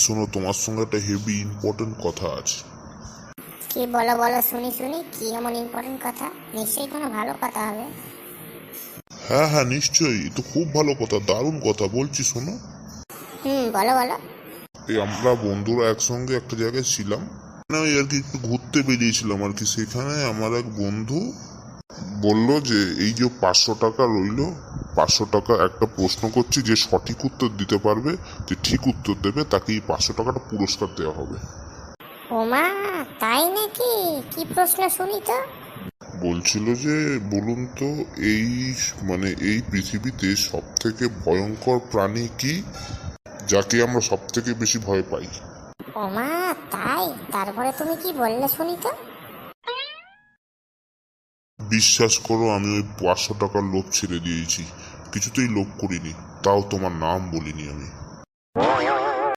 শোনো, তোমার সঙ্গে একটা হেভি ইম্পর্টেন্ট কথা আছে। কি বলো বলো, শুনি শুনি, কি এমন ইম্পর্টেন্ট কথা? নিশ্চয়ই কোনো ভালো কথা হবে। হ্যাঁ হ্যাঁ, নিশ্চয়ই, তো খুব ভালো কথা, দারুণ কথা বলছি, শোনো। বলো বলো। এই আমরা বন্ধুরা একসঙ্গে একটা জায়গায় ছিলাম, মানে ওই আর কি একটু ঘুরতে বেরিয়েছিলাম আর কি। সেখানে আমার এক বন্ধু বলল যে এই যে 500 টাকা রইলো, 500 টাকা একটা প্রশ্ন করছি, যে সঠিক উত্তর দিতে পারবে, যে ঠিক উত্তর দেবে, তাকে এই 500 টাকাটা পুরস্কার দেওয়া হবে। ওমা, তাই নাকি? কি প্রশ্ন শুনি তো। বলছিল যে বলুন তো, এই মানে এই পৃথিবীতে সব থেকে ভয়ঙ্কর প্রাণী কি, যাকে আমরা সব থেকে বেশি ভয় পাই? ওমা, তাই? তারপরে তুমি কি বললে শুনি তো। বিশ্বাস করো, আমি ওই 500 টাকার লোভ ছেড়ে দিয়েছি, কিছুতেই লোভ করিনি, তাও তোমার নাম বলিনি আমি।